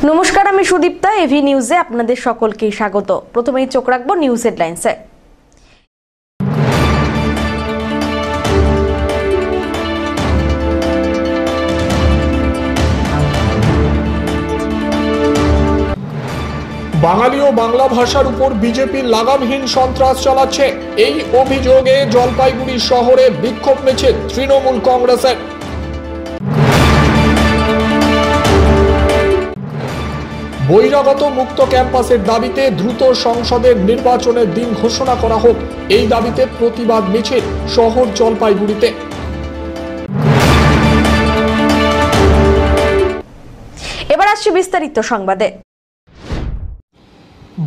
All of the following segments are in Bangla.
নমস্কার, আমি সুদীপ্তা। এভি নিউজে আপনাদের সকলকে স্বাগত। প্রথমেই চোখ রাখবো নিউজ হেডলাইন্সে। বাঙালি ও বাংলা ভাষার উপর বিজেপি লাগামহীন সন্ত্রাস চালাচ্ছে, এই অভিযোগে জলপাইগুড়ি শহরে বিক্ষোভ মিছিল তৃণমূল কংগ্রেসের। বহিরাগত মুক্ত ক্যাম্পাসের দাবিতে দ্রুত সংসদের নির্বাচনের দিন ঘোষণা করা হোক, এই দাবিতে প্রতিবাদ মিছিল শহর জলপাইগুড়িতে। এবার আসছে বিস্তারিত সংবাদে।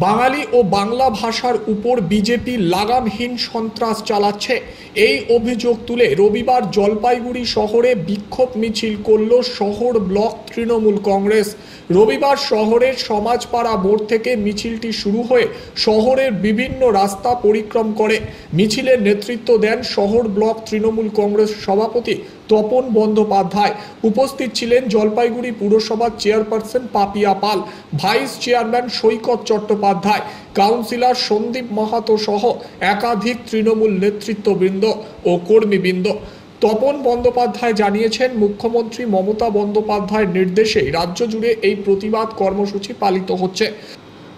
বাঙালি ও বাংলা ভাষার উপর বিজেপি লাগামহীন সন্ত্রাস চালাচ্ছে, এই অভিযোগ তুলে রবিবার জলপাইগুড়ি শহরে বিক্ষোভ মিছিল করল শহর ব্লক তৃণমূল কংগ্রেস। রবিবার শহরের সমাজপাড়া মোড় থেকে মিছিলটি শুরু হয়ে শহরের বিভিন্ন রাস্তা পরিক্রম করে। মিছিলের নেতৃত্ব দেন শহর ব্লক তৃণমূল কংগ্রেস সভাপতি তপন বন্দ্যোপাধ্যায়। উপস্থিত ছিলেন জলপাইগুড়ি পুরসভার চেয়ারপারসন পাপিয়া পাল, ভাইস চেয়ারম্যান সৈকত চট্টোপাধ্যায়, কাউন্সিলর সন্দীপ মাহাতো সহ একাধিক তৃণমূল নেতৃত্ববৃন্দ ও কর্মীবৃন্দ। তপন বন্দ্যোপাধ্যায় জানিয়েছেন, মুখ্যমন্ত্রী মমতা বন্দ্যোপাধ্যায়ের নির্দেশে রাজ্য জুড়ে এই প্রতিবাদ কর্মসূচি পালিত হচ্ছে।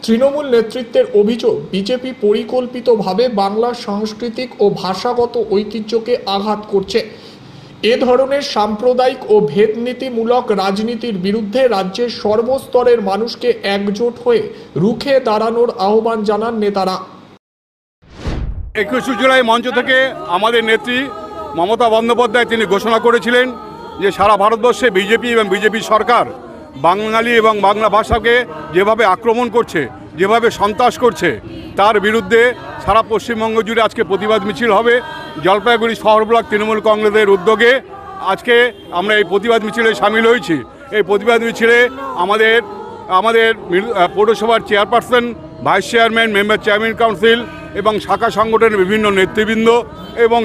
তৃণমূল নেতৃত্বের অভিযোগ, বিজেপি পরিকল্পিতভাবে বাংলার সাংস্কৃতিক ও ভাষাগত ঐতিহ্যকে আঘাত করছে। এ ধরনের সাম্প্রদায়িক ও ভেদনীতিমূলক রাজনীতির বিরুদ্ধে রাজ্যের সর্বস্তরের মানুষকে একজোট হয়ে রুখে দাঁড়ানোর আহ্বান জানান নেতারা। 21 জুলাই মঞ্চ থেকে আমাদের নেত্রী মমতা বন্দ্যোপাধ্যায় তিনি ঘোষণা করেছিলেন যে সারা ভারতবর্ষে বিজেপি এবং বিজেপি সরকার বাঙালি এবং বাংলা ভাষাকে যেভাবে আক্রমণ করছে, যেভাবে সন্ত্রাস করছে, তার বিরুদ্ধে সারা পশ্চিমবঙ্গ জুড়ে আজকে প্রতিবাদ মিছিল হবে। জলপাইগুড়ি শহর ব্লক তৃণমূল কংগ্রেসের উদ্যোগে আজকে আমরা এই প্রতিবাদ মিছিলে সামিল হয়েছি। এই প্রতিবাদ মিছিলে আমাদের পৌরসভার chairperson, vice chairman, member chairman council এবং শাখা সংগঠনের বিভিন্ন নেতৃবৃন্দ এবং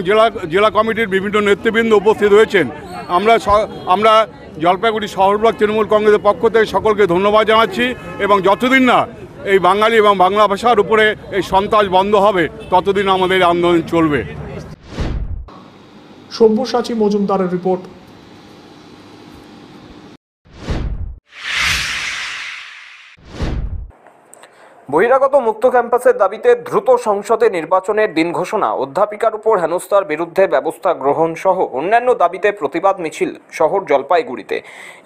জেলা কমিটির বিভিন্ন নেতৃবৃন্দ উপস্থিত হয়েছেন। আমরা জলপাইগুড়ি শহর ব্লক তৃণমূল কংগ্রেসের পক্ষ থেকে সকলকে ধন্যবাদ জানাচ্ছি এবং যতদিন না এই বাঙালি এবং বাংলা ভাষার উপরে এই সন্ত্রাস বন্ধ হবে ততদিন আমাদের আন্দোলন চলবে। সব্যসাচী মজুমদারের রিপোর্ট। বহিরাগত মুক্ত ক্যাম্পাসের দাবিতে দ্রুত সংসদে নির্বাচনের দিন ঘোষণা, অধ্যাপিকার উপর হেনস্থার বিরুদ্ধে ব্যবস্থা গ্রহণ সহ অন্যান্য দাবিতে প্রতিবাদ মিছিল শহর জলপাইগুড়িতে।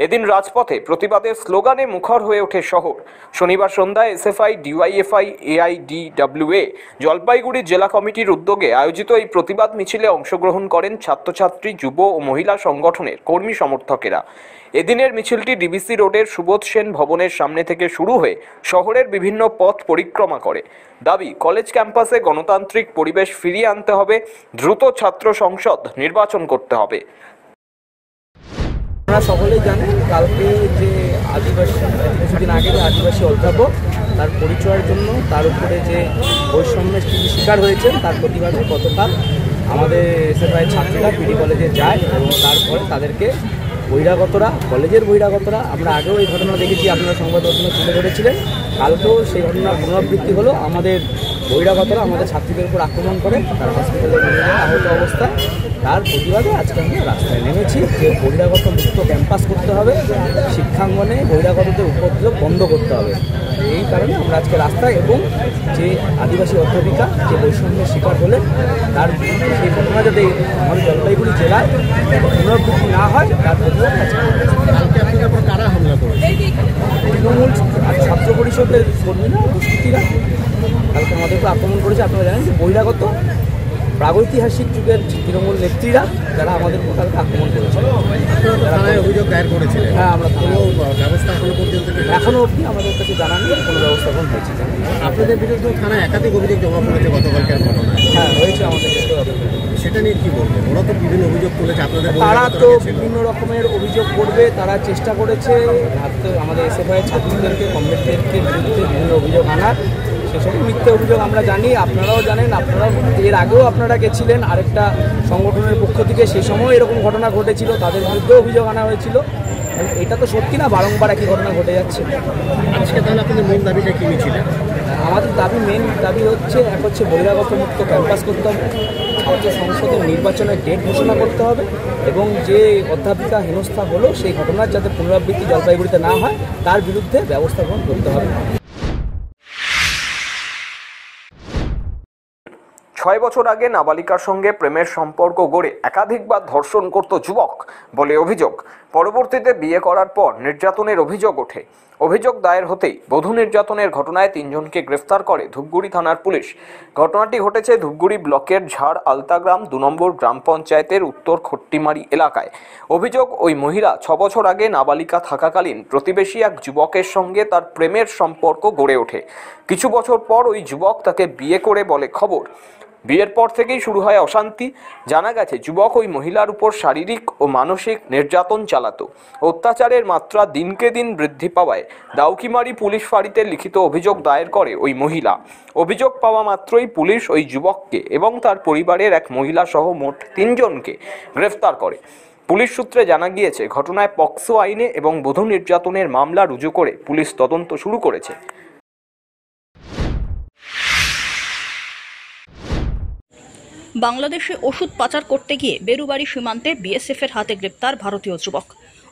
এদিন রাজপথে প্রতিবাদের স্লোগানে মুখর হয়ে ওঠে শহর। শনিবার সন্ধ্যায় এসএফআই, ডিওয়াইএফআই, এআইডিডব্লিউএ জলপাইগুড়ি জেলা কমিটির উদ্যোগে আয়োজিত এই প্রতিবাদ মিছিলে অংশগ্রহণ করেন ছাত্রছাত্রী, যুব ও মহিলা সংগঠনের কর্মী সমর্থকেরা। এদিনের মিছিলটি ডিবিসি রোডের সুবোধ সেন ভবনের সামনে থেকে শুরু হয়ে শহরের বিভিন্ন পথ পরিক্রমা করে। দাবি, কলেজ ক্যাম্পাসে গণতান্ত্রিক পরিবেশ ফিরিয়ে আনতে হবে, দ্রুত ছাত্র সংসদ নির্বাচন করতে হবে। আপনারা সকলেই জানেন, কালকে যে কিছুদিন আগে যে আদিবাসী অধ্যাপক তার পরিচয়ের জন্য তার উপরে যে বৈষম্যের শিকার হয়েছেন তার প্রতিবাদে গতকাল আমাদের এসএফআই ছাত্রীরা পিডি কলেজে যায় এবং তারপরে তাদেরকে কলেজের বহিরাগতরা, আমরা আগেও এই ঘটনা দেখেছি, আপনারা সংবাদ মাধ্যমে তুলে ধরেছিলেন, কালকেও সেই ঘটনার পুনরাবৃত্তি হলো। আমাদের বহিরাগতরা আমাদের ছাত্রীদের উপর আক্রমণ করে, তার হসপিটালে নিয়ে যায় আহত অবস্থায়। তার প্রতিবাদে আজকে আমরা রাস্তায় নেমেছি যে বহিরাগত মুক্ত ক্যাম্পাস করতে হবে, শিক্ষাঙ্গনে বহিরাগতদের উপদ্রব বন্ধ করতে হবে। এই কারণে আমরা আজকে রাস্তায়, এবং যে আদিবাসী অধ্যাপিকা যে বৈষম্যের শিকার হলেন তার সেই ঘটনা যাতে আমাদের জলপাইগুড়ি জেলায় পুনরাবৃত্তি না হয় তার প্রতিবাদ কারা হামলা করেছে? তৃণমূল ছাত্র পরিষদের কর্মীরা, দুষ্কৃতীরা কালকে আমাদেরকে আক্রমণ করেছে। আপনারা জানেন যে বহিরাগত প্রাগৈতিহাসিক যুগের তৃণমূল নেত্রীরা যারা আমাদের কালকে আক্রমণ করেছে। অভিযোগ দায়ের করেছিল? হ্যাঁ, আমরা ব্যবস্থা এখনো অবধি আমাদের কাছে জানা নেই কোনো ব্যবস্থা গ্রহণ হয়েছে। আপনাদের বিরুদ্ধে থানায় একাধিক অভিযোগ জমা পড়েছে গতকালকার ঘটনায়। হ্যাঁ, হয়েছে আমাদের বিরুদ্ধে। সেটা নিয়ে কী বলবেন? ওরা তো বিভিন্ন অভিযোগ তুলেছে আপনাদের। তারা তো বিভিন্ন রকমের অভিযোগ করবে, তারা চেষ্টা করেছে আমাদের এসএফআই ছাত্রীদেরকে, কমরেডদেরকে বিরুদ্ধে বিভিন্ন অভিযোগ আনার। সেসব মিথ্যে অভিযোগ আমরা জানি, আপনারাও জানেন। আপনারাও এর আগেও আপনারা গেছিলেন আরেকটা সংগঠনের পক্ষ থেকে, সে সময় এরকম ঘটনা ঘটেছিল, তাদের বিরুদ্ধে অভিযোগ আনা হয়েছিল। এটা তো সত্যি না, বারংবার একই ঘটনা ঘটে যাচ্ছে। আজকে তাহলে আপনাদের মেন দাবিটা কি ছিল? আমাদের মেন দাবি হচ্ছে, এক হচ্ছে বহিরাগত মুক্ত ক্যাম্পাস করতে হবে, ছাত্র সংসদের নির্বাচনের ডেট ঘোষণা করতে হবে, এবং যে অধ্যাপিকা হেনস্থা হলো সেই ঘটনার যাতে পুনরাবৃত্তি জলপাইগুড়িতে না হয় তার বিরুদ্ধে ব্যবস্থা গ্রহণ করতে হবে। 6 বছর আগে নাবালিকার সঙ্গে প্রেমের সম্পর্ক গড়ে একাধিকবার ধর্ষণ করত যুবক বলে অভিযোগ। পরবর্তীতে বিয়ে করার পর নির্যাতনের অভিযোগ ওঠে। অভিযোগ দায়ের হতেই বধূ নির্যাতনের ঘটনায় 3 জনকে গ্রেফতার করে ধূপগুড়ি থানার পুলিশ। ঘটনাটি ঘটেছে ধূপগুড়ি ব্লকের ঝাড় আলতাগ্রাম 2 নম্বর গ্রাম পঞ্চায়েতের উত্তর খট্টিমারি এলাকায়। অভিযোগ, ওই মহিলা 6 বছর আগে নাবালিকা থাকাকালীন প্রতিবেশী এক যুবকের সঙ্গে তার প্রেমের সম্পর্ক গড়ে ওঠে। কিছু বছর পর ওই যুবক তাকে বিয়ে করে বলে খবর। বিয়ের পর থেকেই শুরু হয় অশান্তি। জানা গেছে যুবক ওই মহিলার উপর শারীরিক ও মানসিক নির্যাতন চালাতো। অত্যাচারের মাত্রা দিনকে দিন বৃদ্ধি পাওয়ায় দাউকিমারি পুলিশ ফাঁড়িতে লিখিত অভিযোগ দায়ের করে ওই মহিলা। অভিযোগ পাওয়া মাত্রই পুলিশ ওই যুবককে এবং তার পরিবারের এক মহিলা সহ মোট 3 জনকে গ্রেফতার করে। পুলিশ সূত্রে জানা গিয়েছে, ঘটনায় পক্সো আইনে এবং বধূ নির্যাতনের মামলা রুজু করে পুলিশ তদন্ত শুরু করেছে। বাংলাদেশে ওষুধ পাচার করতে গিয়ে বেরুবাড়ি সীমান্তে বিএসএফের হাতে গ্রেপ্তার ভারতীয় যুবক।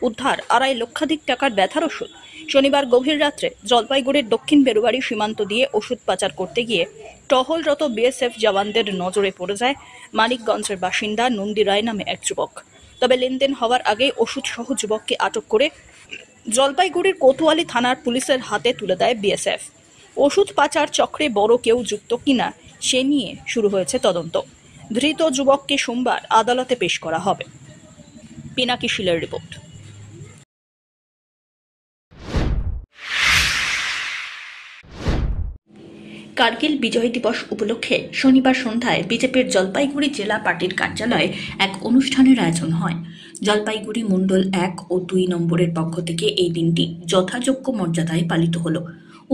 উদ্ধার 2.5 লক্ষাধিক টাকার ব্যথার ওষুধ। শনিবার গভীর রাত্রে জলপাইগুড়ির দক্ষিণ বেরুবাড়ি সীমান্ত দিয়ে ওষুধ পাচার করতে গিয়ে টহলরত বিএসএফ জওয়ানদের নজরে পড়ে যায় মানিকগঞ্জের বাসিন্দা নন্দী রায় নামে এক যুবক। তবে লেনদেন হওয়ার আগে ওষুধ সহ যুবককে আটক করে জলপাইগুড়ির কোতোয়ালি থানার পুলিশের হাতে তুলে দেয় বিএসএফ। ওষুধ পাচার চক্রে বড় কেউ যুক্ত কিনা সে নিয়ে শুরু হয়েছে তদন্ত। ধৃত যুবককে সোমবার আদালতে পেশ করা হবে। পিনাকি শিলের রিপোর্ট। কার্গিল বিজয় দিবস উপলক্ষে শনিবার সন্ধ্যায় বিজেপির জলপাইগুড়ি জেলা পার্টির কার্যালয়ে এক অনুষ্ঠানের আয়োজন হয়। জলপাইগুড়ি মণ্ডল 1 ও 2 নম্বরের পক্ষ থেকে এই দিনটি যথাযোগ্য মর্যাদায় পালিত হল।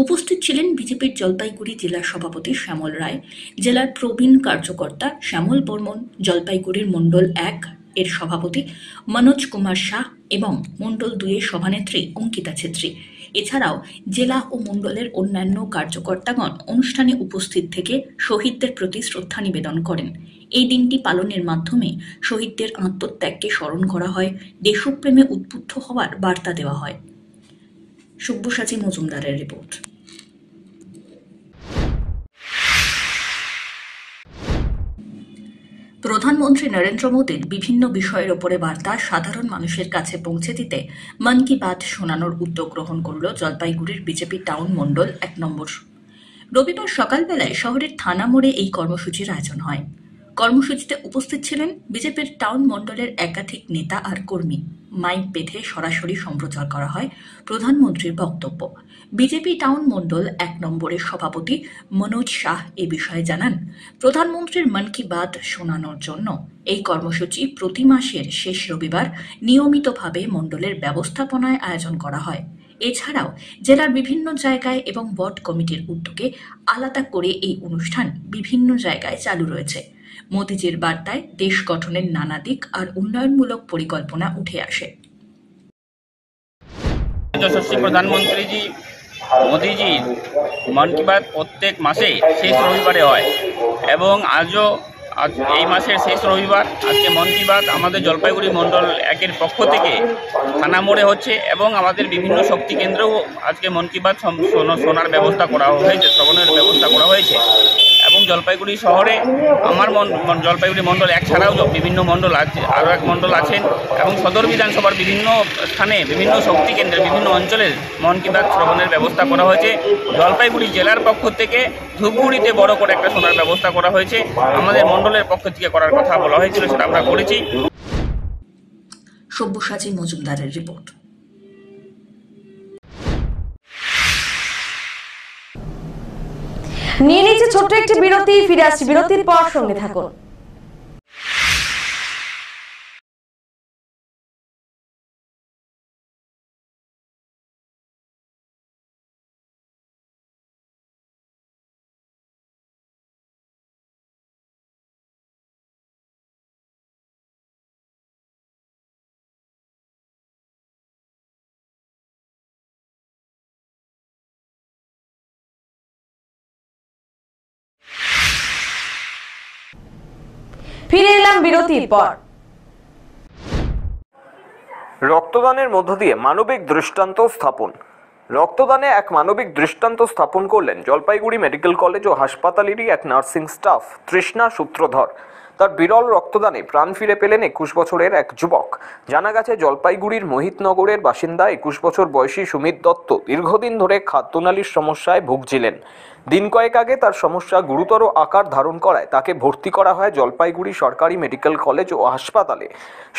উপস্থিত ছিলেন বিজেপির জলপাইগুড়ি জেলা সভাপতি শ্যামল রায়, জেলার প্রবীণ কার্যকর্তা শ্যামল বর্মন, জলপাইগুড়ির মণ্ডল 1 এর সভাপতি মনোজ কুমার শাহ এবং মণ্ডল 2 এর সভানেত্রী অঙ্কিতা ছেত্রী। এছাড়াও জেলা ও মণ্ডলের অন্যান্য কার্যকর্তাগণ অনুষ্ঠানে উপস্থিত থেকে শহীদদের প্রতি শ্রদ্ধা নিবেদন করেন। এই দিনটি পালনের মাধ্যমে শহীদদের আত্মত্যাগকে স্মরণ করা হয়, দেশপ্রেমে উদ্বুদ্ধ হওয়ার বার্তা দেওয়া হয়। সব্যসাচী মজুমদারের রিপোর্ট। প্রধানমন্ত্রী নরেন্দ্র মোদীর বিভিন্ন বিষয়ের উপরে বার্তা সাধারণ মানুষের কাছে পৌঁছে দিতে মন কি বাত শোনানোর উদ্যোগ গ্রহণ করল জলপাইগুড়ির বিজেপি টাউন মণ্ডল 1 নম্বর। রবিবার সকালবেলায় শহরের থানা মোড়ে এই কর্মসূচির আয়োজন হয়। কর্মসূচিতে উপস্থিত ছিলেন বিজেপির টাউন মণ্ডলের একাধিক নেতা আর কর্মী। মাইক বেঁধে সরাসরি সম্প্রচার করা হয় প্রধানমন্ত্রীর বক্তব্য। বিজেপি টাউন মণ্ডল 1 নম্বরের সভাপতি মনোজ শাহ এ বিষয়ে জানান, প্রধানমন্ত্রীর মন কি বাত শোনানোর জন্য এই কর্মসূচি প্রতি মাসের শেষ রবিবার নিয়মিতভাবে মণ্ডলের ব্যবস্থাপনায় আয়োজন করা হয়। এছাড়াও জেলার বিভিন্ন জায়গায় এবং ওয়ার্ড কমিটির উদ্যোগে আলাদা করে এই অনুষ্ঠান বিভিন্ন জায়গায় চালু রয়েছে। মোদিজির বার্তায় দেশ গঠনের নানা দিক আর উন্নয়নমূলক পরিকল্পনা উঠে আসে। যশস্বী প্রধানমন্ত্রী মোদি জি মন কি বাত প্রত্যেক মাসে শেষ রবিবারে হয় এবং আজ এই মাসের শেষ রবিবার আজকে মন কি বাত আমাদের জলপাইগুড়ি মণ্ডল 1 পক্ষ থেকে থানা মোড়ে হচ্ছে এবং আমাদের বিভিন্ন শক্তি কেন্দ্রেও আজকে মন কি বাত শোনার ব্যবস্থা করা হয়েছে, শ্রবণের ব্যবস্থা করা হয়েছে। এবং জলপাইগুড়ি শহরে আমার জলপাইগুড়ি মণ্ডল 1 ছাড়াও বিভিন্ন মণ্ডল আছে, আরও এক মণ্ডল আছেন এবং সদর বিধানসভার বিভিন্ন স্থানে বিভিন্ন শক্তি কেন্দ্রে বিভিন্ন অঞ্চলের মন কি বাত শ্রবণের ব্যবস্থা করা হয়েছে। জলপাইগুড়ি জেলার পক্ষ থেকে ধূপগুড়িতে বড় করে একটা শোনার ব্যবস্থা করা হয়েছে। আমাদের মণ্ডলের পক্ষ থেকে করার কথা বলা হয়েছিল, সেটা আমরা করেছি। সব্যসাচী মজুমদারের রিপোর্ট। নিয়ে নিচ্ছে ছোট্ট একটি বিরতি, ফিরে আসছি বিরতির পর, সঙ্গে থাকুন। ফিরে এলাম বিরতির পর। রক্তদানের মধ্য দিয়ে মানবিক দৃষ্টান্ত স্থাপন। রক্তদানে এক মানবিক দৃষ্টান্ত স্থাপন করলেন জলপাইগুড়ি মেডিকেল কলেজ ও হাসপাতালেরই এক নার্সিং স্টাফ তৃষ্ণা সূত্রধর। তার বিরল রক্তদানে প্রাণ ফিরে পেলেন 21 বছরের এক যুবক। জানা গেছে জলপাইগুড়ির মোহিতনগরের বাসিন্দা 21 বছর বয়সী সুমিত দত্ত দীর্ঘদিন ধরে খাদ্যনালীর সমস্যায় ভুগছিলেন। দিন কয়েক আগে তার সমস্যা গুরুতর আকার ধারণ করায় তাকে ভর্তি করা হয় জলপাইগুড়ি সরকারি মেডিকেল কলেজ ও হাসপাতালে।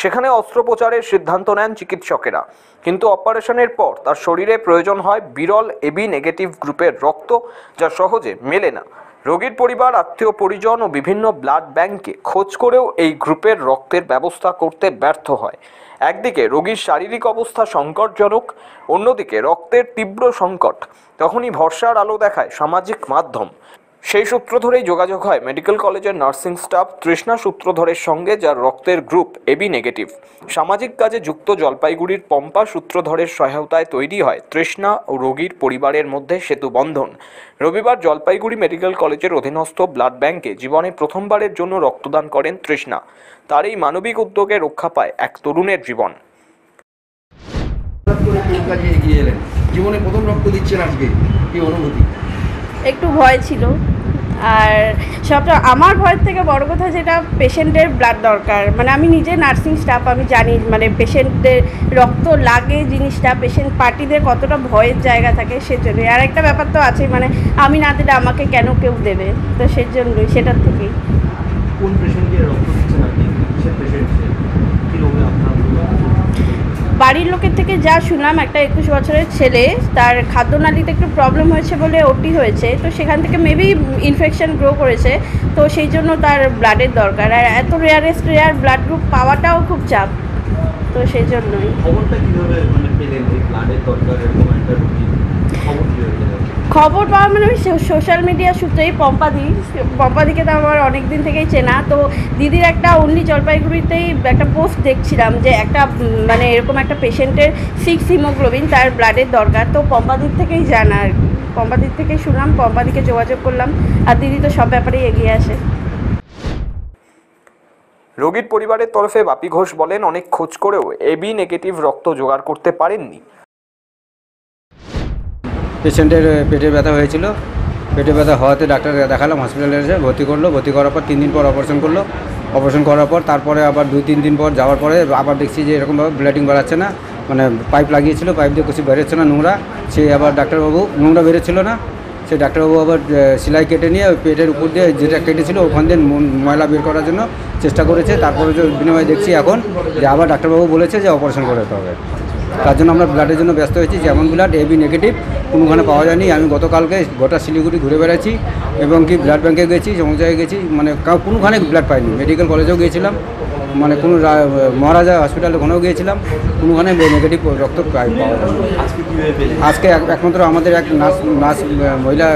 সেখানে অস্ত্রোপচারের সিদ্ধান্ত নেন চিকিৎসকেরা, কিন্তু অপারেশনের পর তার শরীরে প্রয়োজন হয় বিরল এবি নেগেটিভ গ্রুপের রক্ত, যা সহজে মেলে না। রোগীর পরিবার, আত্মীয় পরিজন ও বিভিন্ন ব্লাড ব্যাংকে খোঁজ করেও এই গ্রুপের রক্তের ব্যবস্থা করতে ব্যর্থ হয়। একদিকে রোগীর শারীরিক অবস্থা সংকটজনক, অন্যদিকে রক্তের তীব্র সংকট। তখনই ভরসার আলো দেখায় সামাজিক মাধ্যম। সেই সূত্র ধরেই যোগাযোগ হয় মেডিকেল কলেজের নার্সিং স্টাফ তৃষ্ণা সূত্রধরের সঙ্গে, যার রক্তের গ্রুপ এবি নেগেটিভ। সামাজিক কাজে যুক্ত জলপাইগুড়ির পম্পা সূত্রধরের সহায়তায় তৈরি হয় তৃষ্ণা ও রোগীর পরিবারের মধ্যে সেতু বন্ধন। রবিবার জলপাইগুড়ি মেডিকেল কলেজের অধীনস্থ ব্লাড ব্যাংকে জীবনে প্রথমবারের জন্য রক্তদান করেন তৃষ্ণা। তার এই মানবিক উদ্যোগে রক্ষা পায় এক তরুণের জীবন। জীবনে প্রথম রক্ত দিচ্ছেন আজকে, কি অনুভূতি? একটু ভয় ছিল, আর সবটা আমার ভয়ের থেকে বড় কথা যেটা পেশেন্টের ব্লাড দরকার। মানে আমি নিজে নার্সিং স্টাফ, আমি জানি মানে পেশেন্টদের রক্ত লাগে জিনিসটা, পেশেন্ট পার্টিদের কতটা ভয়ের জায়গা থাকে, সেজন্য। আর একটা ব্যাপার তো আছে, মানে আমি না দিলে আমাকে কেন কেউ দেবে, তো সেজন্যই, সেটার থেকেই। কোন পেশেন্টকে রক্ত দিচ্ছেন আপনি? কিসের পেশেন্ট? কি রোগে আপনার? বাড়ির লোকের থেকে যা শুনলাম, একটা 21 বছরের ছেলে, তার খাদ্যনালীতে একটু প্রবলেম হয়েছে বলে ওটি হয়েছে, তো সেখান থেকে মেবি ইনফেকশন গ্রো করেছে, তো সেই জন্য তার ব্লাডের দরকার। আর এত রেয়ার ব্লাড গ্রুপ পাওয়াটাও খুব চাপ, তো সেই জন্যই। খবরটা কীভাবে মানে পেলেন এই ব্লাডের দরকার এরকম একটা রোগী? খবর কীভাবে পেলেন? খবর পাওয়া মানে ওই সোশ্যাল মিডিয়া সূত্রেই। পম্পাদিকে তো আমার অনেক দিন থেকেই চেনা, তো দিদির একটা অনলি জলপাইগুড়িতেই একটা পোস্ট দেখছিলাম যে একটা মানে এরকম একটা পেশেন্টের 6 হিমোগ্লোবিন, তার ব্লাডের দরকার, তো পম্পাদির থেকেই জানা আর কি। পম্পাদির থেকেই শুনলাম, পম্পাদিকে যোগাযোগ করলাম, আর দিদি তো সব ব্যাপারেই এগিয়ে আসে। রোগীর পরিবারের তরফে বাপি ঘোষ বলেন, অনেক খোঁজ করেও এবি নেগেটিভ রক্ত জোগাড় করতে পারেননি। পেশেন্টের পেটে ব্যথা হয়েছিল, পেটে ব্যথা হওয়াতে ডাক্তার দেখালাম, হসপিটালে এসে ভর্তি করলো। ভর্তি করার পর 3 দিন পর অপারেশন করলো। অপারেশন করার পর তারপরে আবার 2-3 দিন পর যাওয়ার পরে আবার দেখছি যে এরকমভাবে ব্লিডিং বেরাচ্ছে না, মানে পাইপ লাগিয়েছিল, পাইপ দিয়ে কিছু বেরোচ্ছে না, নোংরা। সে আবার ডাক্তারবাবু, নোংরা বেরোচ্ছিল না, সেই ডাক্তারবাবু আবার সেলাই কেটে নিয়ে ওই পেটের উপর দিয়ে যেটা কেটেছিল ওখান দিয়ে ময়লা বের করার জন্য চেষ্টা করেছে। তারপরে যে বিনিময়ে দেখছি এখন যে আবার ডাক্তারবাবু বলেছে যে অপারেশন করতে হবে। তার জন্য আমরা ব্লাডের জন্য ব্যস্ত হয়েছি। যেমন ব্লাড এবি নেগেটিভ কোনোখানে পাওয়া যায়নি। আমি গতকালকে গোটা শিলিগুড়ি ঘুরে বেড়াচ্ছি এবং কি ব্লাড ব্যাঙ্কে গেছি, সমস্ত জায়গায় গেছি, মানে কোনোখানে ব্লাড পাইনি। মেডিকেল কলেজেও গিয়েছিলাম, মানে কোনো মহারাজা হসপিটালে ওখানেও গিয়েছিলাম, কোনোখানে নেগেটিভ রক্ত পাওয়া যায়নি। আজকে একমাত্র আমাদের এক নার্স মহিলা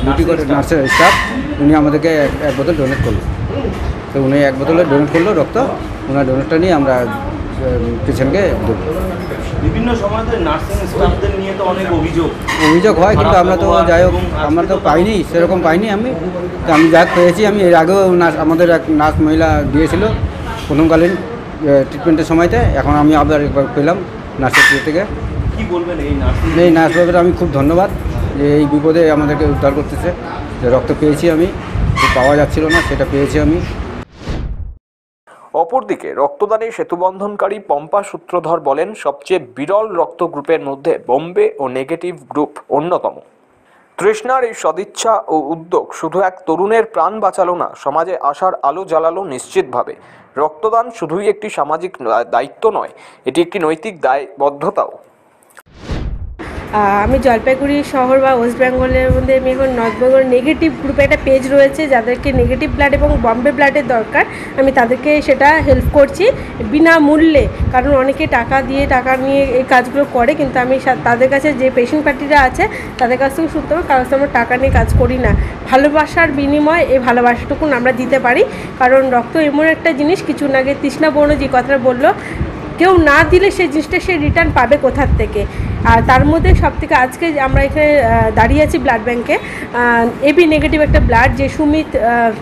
ডিউটি করে নার্সের স্টাফ, উনি আমাদেরকে এক বোতল ডোনেট করলো। তো উনি এক বোতলে ডোনেট করলো রক্ত, ওনার ডোনেটটা নিয়ে আমরা পেশেন্টকে দেবো। বিভিন্ন সময় নার্সিং স্টাফদের নিয়ে তো অনেক অভিযোগ হয়, কিন্তু আমরা তো যাই হোক আমরা তো পাইনি, সেরকম পাইনি। আমি যা পেয়েছি, আমি এর আগেও আমাদের এক নার্স মহিলা দিয়েছিল প্রথমকালীন ট্রিটমেন্টের সময়তে, এখন আমি আবার একবার পেলাম নার্সের থেকে। কি বলবেন এই নার্সবাবুরা? আমি খুব ধন্যবাদ যে এই বিপদে আমাদেরকে উদ্ধার করতেছে, যে রক্ত পেয়েছি আমি, পাওয়া যাচ্ছিল না, সেটা পেয়েছি আমি। অপরদিকে রক্তদানে সেতুবন্ধনকারী পম্পা সূত্রধর বলেন, সবচেয়ে বিরল রক্ত গ্রুপের মধ্যে বোম্বে ও নেগেটিভ গ্রুপ অন্যতম। তৃষ্ণার এই সদিচ্ছা ও উদ্যোগ শুধু এক তরুণের প্রাণ বাঁচালো না, সমাজে আশার আলো জ্বালালো নিশ্চিতভাবে। রক্তদান শুধুই একটি সামাজিক দায়িত্ব নয়, এটি একটি নৈতিক দায়বদ্ধতাও। আমি জলপাইগুড়ি শহর বা ওয়েস্ট বেঙ্গলের মধ্যে আমি এখন নর্থ বেঙ্গল নেগেটিভ গ্রুপে একটা পেজ রয়েছে, যাদেরকে নেগেটিভ ব্লাড এবং বম্বে ব্লাডের দরকার, আমি তাদেরকে সেটা হেল্প করছি বিনামূল্যে। কারণ অনেকে টাকা নিয়ে এই কাজগুলো করে, কিন্তু আমি তাদের কাছে যে পেশেন্ট পার্টিরা আছে তাদের কাছ থেকে শুনতে হবে, কারণ আমরা টাকা নিয়ে কাজ করি না। ভালোবাসার বিনিময়ে এই ভালোবাসাটুকুন আমরা দিতে পারি, কারণ রক্ত এমন একটা জিনিস, কিছু না আগে তৃষ্ণা বোনও যে কথাটা বললো, কেউ না দিলে সেই জিনিসটা সে রিটার্ন পাবে কোথার থেকে। আর তার মধ্যে সবথেকে আজকে আমরা এখানে দাঁড়িয়ে আছি ব্লাড ব্যাংকে, এবি নেগেটিভ একটা ব্লাড, যে সুমিত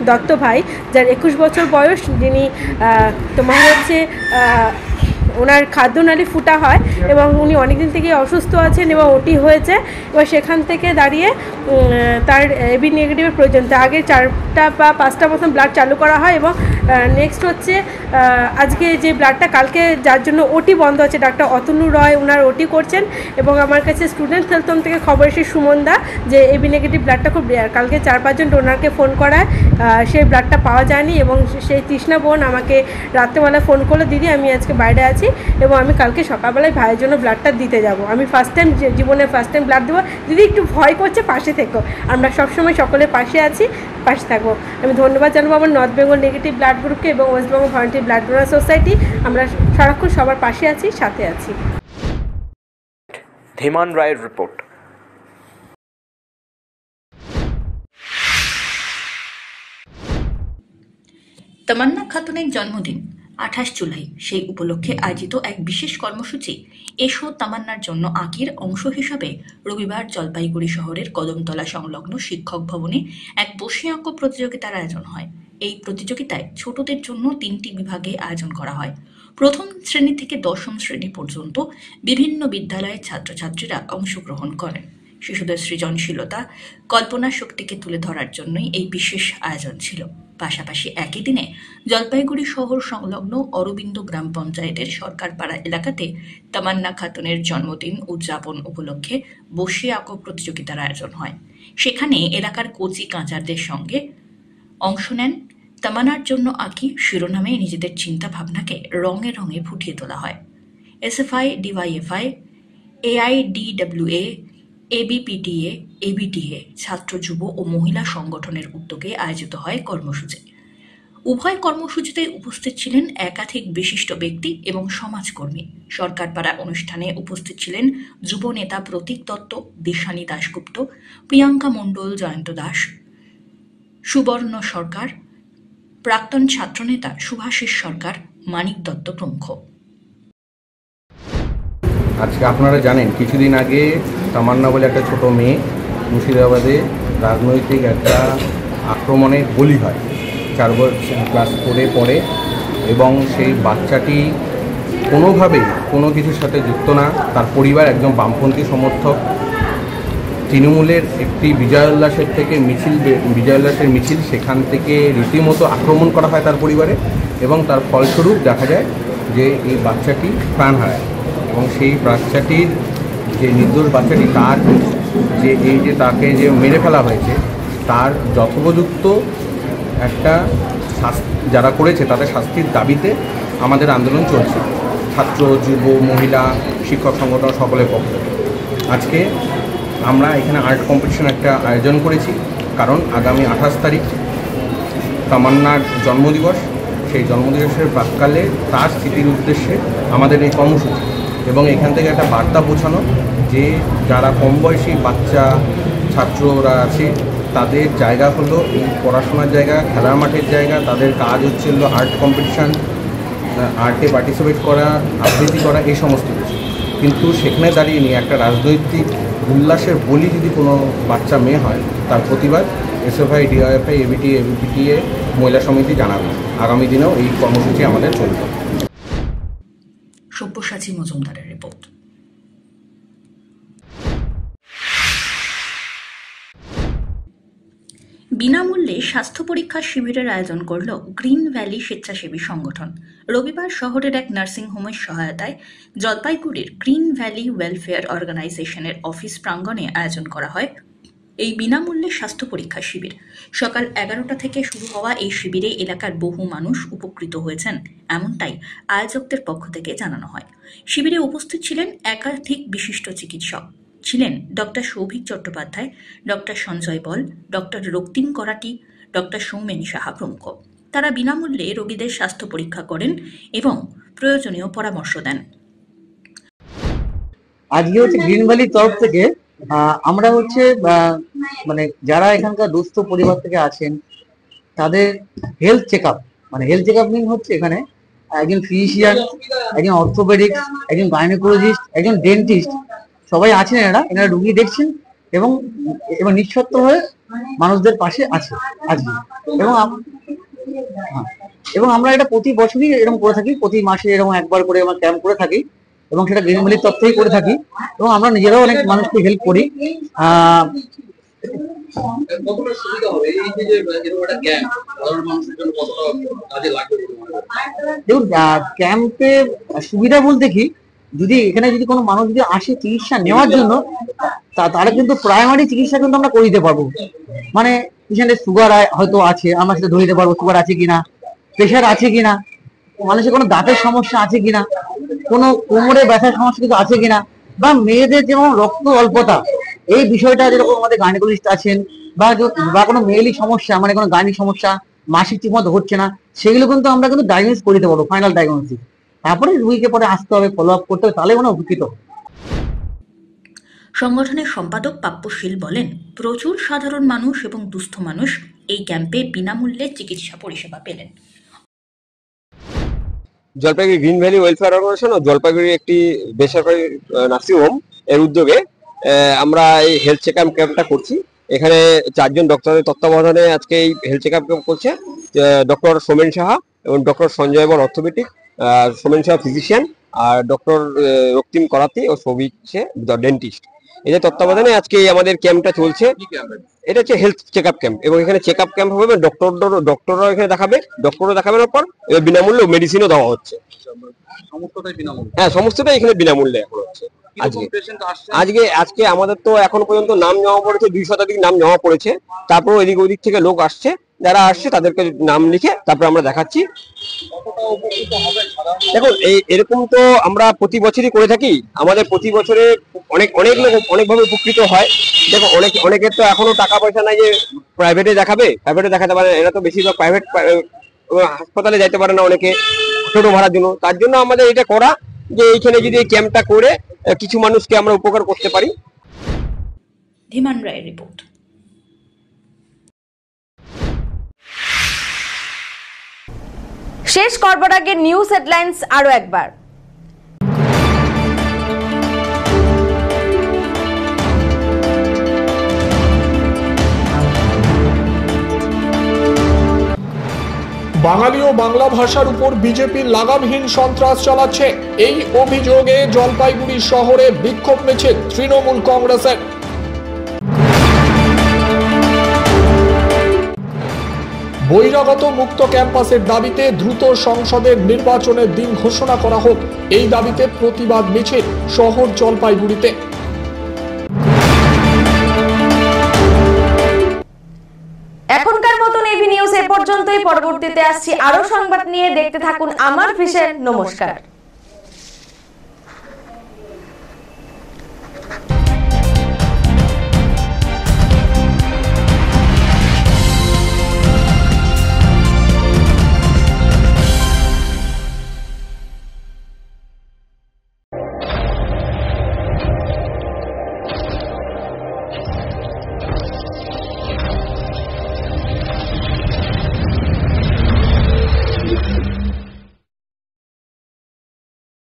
দত্ত ভাই, যার 21 বছর বয়স, যিনি তোমার হচ্ছে ওনার খাদ্যনালী ফুটা হয় এবং উনি অনেকদিন থেকে অসুস্থ আছেন এবং ওটি হয়েছে। এবার সেখান থেকে দাঁড়িয়ে তার এবি নেগেটিভের প্রয়োজন, তার আগে 4টা বা 5টা মতন ব্লাড চালু করা হয়। এবং নেক্সট হচ্ছে আজকে যে ব্লাডটা কালকে যার জন্য ওটি বন্ধ আছে, ডাক্তার অতনু রয় ওনার ওটি করছেন। এবং আমার কাছে স্টুডেন্ট হেলথ হোম থেকে খবর এসে সুমনদা যে এবি নেগেটিভ ব্লাডটা খুব রেয়ার, কালকে 4-5 জন ডোনারকে ফোন করায় সেই ব্লাডটা পাওয়া যায়নি। এবং সেই তৃষ্ণা বোন আমাকে রাত্রেবেলা ফোন করলো, দিদি আমি আজকে বাইরে আছি এবং আমি কালকে সকালবেলায় ভাইয়ের জন্য ব্লাডটা দিতে যাব, আমি জীবনে ফার্স্ট টাইম ব্লাড দেবো, দিদি একটু ভয় করছে, পাশে থেকো, আমরা সবসময় সকলের পাশে আছি, পাশে থাকবো। আমি ধন্যবাদ জানাবো আমার নর্থ বেঙ্গল নেগেটিভ ব্লাড গ্রুপকে এবং west Bengal volunteer blood donor society, আমরা সারাক্ষণ সবার পাশে আছি, সাথে আছি। ধীমান রায়ের রিপোর্ট। তমান্না খাতুনের জন্মদিন 28 জুলাই, সেই উপলক্ষে আয়োজিত এক বিশেষ কর্মসূচি এসো তামান্নার জন্য আঁকির অংশ হিসাবে রবিবার জলপাইগুড়ি শহরের কদমতলা সংলগ্ন শিক্ষক ভবনে এক বসে আঁকো প্রতিযোগিতার আয়োজন হয়। এই প্রতিযোগিতায় ছোটদের জন্য 3টি বিভাগে আয়োজন করা হয়। প্রথম শ্রেণী থেকে 10ম শ্রেণী পর্যন্ত বিভিন্ন বিদ্যালয়ের ছাত্রছাত্রীরা অংশগ্রহণ করেন। শিশুদের সৃজনশীলতা, কল্পনা শক্তিকে তুলে ধরার জন্যই এই বিশেষ আয়োজন ছিল। পাশাপাশি একই দিনে জলপাইগুড়ি শহর সংলগ্ন অরবিন্দ গ্রাম পঞ্চায়েতের সরকারপাড়া এলাকাতে তামান্না খাতুনের জন্মদিন উদযাপন উপলক্ষে বসে আঁকো প্রতিযোগিতার আয়োজন হয়। সেখানে এলাকার কচি কাঁচারদের সঙ্গে অংশ নেন। তামান্নার জন্য আঁকি শিরোনামে নিজেদের চিন্তা ভাবনাকে রঙে রঙে ফুটিয়ে তোলা হয়। এসএফআই, ডিওয়াইএফআই, এআইডিডব্লিউএ, এবিপিটিএ, এবিটিএ, ছাত্র, যুব ও মহিলা সংগঠনের উদ্যোগে আয়োজিত হয় কর্মসূচি। উভয় কর্মসূচিতে উপস্থিত ছিলেন একাধিক বিশিষ্ট ব্যক্তি এবং সমাজকর্মী। সরকারপাড়া অনুষ্ঠানে উপস্থিত ছিলেন যুব নেতা প্রতীক দত্ত, দিশানী দাশগুপ্ত, প্রিয়াঙ্কা মণ্ডল, জয়ন্ত দাস, সুবর্ণ সরকার, প্রাক্তন ছাত্রনেতা শুভাশিস সরকার, মানিক দত্ত প্রমুখ। আজকে আপনারা জানেন কিছুদিন আগে তামান্না বলে একটা ছোট মেয়ে মুর্শিদাবাদে রাজনৈতিক একটা আক্রমণে বলি হয়। 4 বছর ক্লাস 4-এ পড়ে এবং সেই বাচ্চাটি কোনোভাবেই কোনো কিছুর সাথে যুক্ত না। তার পরিবার একজন বামপন্থী সমর্থক। তৃণমূলের একটি বিজয় উল্লাসের মিছিল, সেখান থেকে রীতিমতো আক্রমণ করা হয় তার পরিবারে এবং তার ফলস্বরূপ দেখা যায় যে এই বাচ্চাটি প্রাণ হারায়। এবং সেই বাচ্চাটির যে নির্দোষ বাচ্চাটি, তার যে তাকে যে মেরে ফেলা হয়েছে তার যথোপযুক্ত একটা যারা করেছে তাদের শাস্তির দাবিতে আমাদের আন্দোলন চলছে। ছাত্র, যুব, মহিলা, শিক্ষক সংগঠন সকলের পক্ষে আজকে আমরা এখানে আর্ট কম্পিটিশন একটা আয়োজন করেছি, কারণ আগামী 28 তারিখ তামান্নার জন্মদিবস। সেই জন্মদিবসের প্রাক্কালে তার স্মৃতির উদ্দেশ্যে আমাদের এই কর্মসূচি এবং এখান থেকে একটা বার্তা পৌঁছানো যে যারা কম বয়সী বাচ্চা ছাত্ররা আছে তাদের জায়গা হলো এই পড়াশোনার জায়গা, খেলার মাঠের জায়গা। তাদের কাজ হচ্ছে আর্ট কম্পিটিশান, আর্টে পার্টিসিপেট করা, আবৃত্তি করা, এই সমস্ত কিছু। কিন্তু সেখানে দাঁড়িয়ে নিয়ে একটা রাজনৈতিক উল্লাসের বলি যদি কোনো বাচ্চা মেয়ে হয়, তার প্রতিবাদ এসএফআই, ডিওয়াইএফআই, এবিপিটিএ মহিলা সমিতি জানাবে। আগামী দিনেও এই কর্মসূচি আমাদের চলবে। সব্যসাচী মজুমদারের রিপোর্ট। বিনামূল্যে স্বাস্থ্য পরীক্ষার শিবিরের আয়োজন করল গ্রিন ভ্যালি স্বেচ্ছাসেবী সংগঠন। রবিবার শহরের এক নার্সিংহোমের সহায়তায় জলপাইগুড়ির গ্রিন ভ্যালি ওয়েলফেয়ার অর্গানাইজেশনের অফিস প্রাঙ্গণে আয়োজন করা হয় এই বিনামূল্যে স্বাস্থ্য পরীক্ষা শিবির। সকাল 11টা থেকে শুরু হওয়া এই শিবিরে এলাকার বহু মানুষ উপকৃত হয়েছেন, এমনটাই আয়োজকদের পক্ষ থেকে জানানো হয়। শিবিরে উপস্থিত ছিলেন একাধিক বিশিষ্ট চিকিৎসক। ছিলেন ডক্টর সৌভিক চট্টোপাধ্যায়, ডক্টর সঞ্জয় বল, ডক্টর রক্তিম করাটি, ডক্টর সৌমেনী সাহা প্রমুখ। তারা বিনামূল্যে রোগীদের স্বাস্থ্য পরীক্ষা করেন এবং প্রয়োজনীয় পরামর্শ দেন। আজকে হচ্ছে গ্রিন ভ্যালির তরফ থেকে আমরা হচ্ছে মানে যারা এখানকার দুস্থ পরিবার থেকে আছেন তাদের হেলথ চেক আপ, মানে হেলথ চেক আপ মিন হচ্ছে এখানে একজন ফিজিশিয়ান, একজন অর্থোপেডিক্স, একজন গাইনোকোলজিস্ট, একজন ডেন্টিস্ট সবাই আছেন, এনারা রুগী দেখছেন এবং এবং নিঃশর্ত হয়ে মানুষদের পাশে আছে আজকে। এবং আমরা এটা প্রতি বছরই এরকম করে থাকি, প্রতি মাসে এরকম একবার করে আমরা ক্যাম্প করে থাকি এবং সেটা গ্রিন ভ্যালির তরফ থেকেই করে থাকি এবং আমরা নিজেরাও অনেক মানুষকে হেল্প করি। দেখুন, ক্যাম্পে সুবিধা বলতে কি, যদি এখানে যদি কোনো মানুষ যদি আসে চিকিৎসা নেওয়ার জন্য, তারা কিন্তু প্রাইমারি চিকিৎসা কিন্তু আমরা করে দিতে পারবো। মানে পেশেন্টের সুগার হয়তো আছে, আমরা সেটা ধরে দিতে পারবো সুগার আছে কিনা, প্রেশার আছে কিনা, মানুষের কোনো দাঁতের সমস্যা আছে কিনা, কোনো কোমরে ব্যথার সমস্যা কিছু আছে কিনা, বা মেয়েদের যেমন রক্ত অল্পতা এই বিষয়টা যেরকম আমাদের গাইনোকোলজিস্ট আছেন, বা কোনো মেয়েলি সমস্যা মানে কোনো গাইনিক সমস্যা, মাসিক ঠিক মতো হচ্ছে না, সেগুলো কিন্তু আমরা কিন্তু ডায়াগনোস করে দিতে পারবো, ফাইনাল ডায়াগনোসিস। তারপরে রুগীকে পরে আসতে হবে, ফলো আপ করতে হবে, তাহলে মানে উপকৃত। সংগঠনের সম্পাদক পাপ্পু শীল বলেন, প্রচুর সাধারণ মানুষ এবং দুস্থ মানুষ এই ক্যাম্পে বিনামূল্যে চিকিৎসা পরিষেবা পেলেন। Jalpaiguri green valley welfare organisation ও জলপাইগুড়ি একটি বেসরকারি নার্সিং হোম এর উদ্যোগে আমরা এই হেলথ চেক আপ ক্যাম্পটা করছি। এখানে 4 জন ডক্টরের তত্ত্বাবধানে আজকে এই হেলথ চেক আপ ক্যাম্প করছে। ডক্টর সোমেন সাহা এবং ডক্টর সঞ্জয় বর অর্থোপেডিক, সোমেন সাহা ফিজিশিয়ান, আর ডক্টর রক্তিম করাতি ও সৌভিক ডেন্টিস্ট, এদের তত্ত্বাবধানে আজকে আমাদের ক্যাম্পটা চলছে। এটা হচ্ছে হেলথ চেক আপ ক্যাম্প এবং এখানে চেক আপ ক্যাম্প হবে, ডক্টররাও এখানে দেখাবে, ডক্টরও দেখানোর পর এবার বিনামূল্যে মেডিসিনও দেওয়া হচ্ছে। হ্যাঁ, সমস্তটাই এখানে বিনামূল্যে এখন হচ্ছে। আজকে আমাদের তো এখন পর্যন্ত নাম জমা পড়েছে, 2 শতাধিক নাম জমা পড়েছে। তারপর এদিক ওদিক থেকে লোক আসছে, যারা আসছে তাদেরকে নাম লিখে তারপর আমরা দেখাচ্ছি। দেখুন, এরকম তো আমরা প্রতি বছরই করে থাকি। আমাদের প্রতি বছরে অনেক লোক অনেকভাবে উপকৃত হয়। দেখো, অনেকের তো এখনো টাকা পয়সা নাই যে প্রাইভেটে দেখাতে পারে। এরা তো বেশিরভাগ প্রাইভেট হাসপাতালে যাইতে পারে না, অনেকে ছোট ভাড়ার জন্য। তার জন্য আমাদের এটা করা যে এইখানে যদি এই ক্যাম্পটা করে কিছু মানুষকে আমরা উপকার করতে পারি। ধীমান রায়ের রিপোর্ট। শেষ করবার আগে নিউজ হেডলাইন্স আরো একবার। বাঙালি ও বাংলা ভাষার উপর বিজেপির লাগামহীন সন্ত্রাস চালাচ্ছে, এই অভিযোগে জলপাইগুড়ি শহরে বিক্ষোভ মিছিল তৃণমূল কংগ্রেসের। বহিরাগত মুক্ত ক্যাম্পাসের দাবিতে দ্রুত সংসদের নির্বাচনের দিন ঘোষণা করা হোক, এই দাবিতে প্রতিবাদ মিছিল শহর জলপাইগুড়িতে। এখনকার মতন এভি নিউজ এ পর্যন্তই। পরবর্তীতে আসছি আরো সংবাদ নিয়ে, দেখতে থাকুন আমার ভিশন। নমস্কার।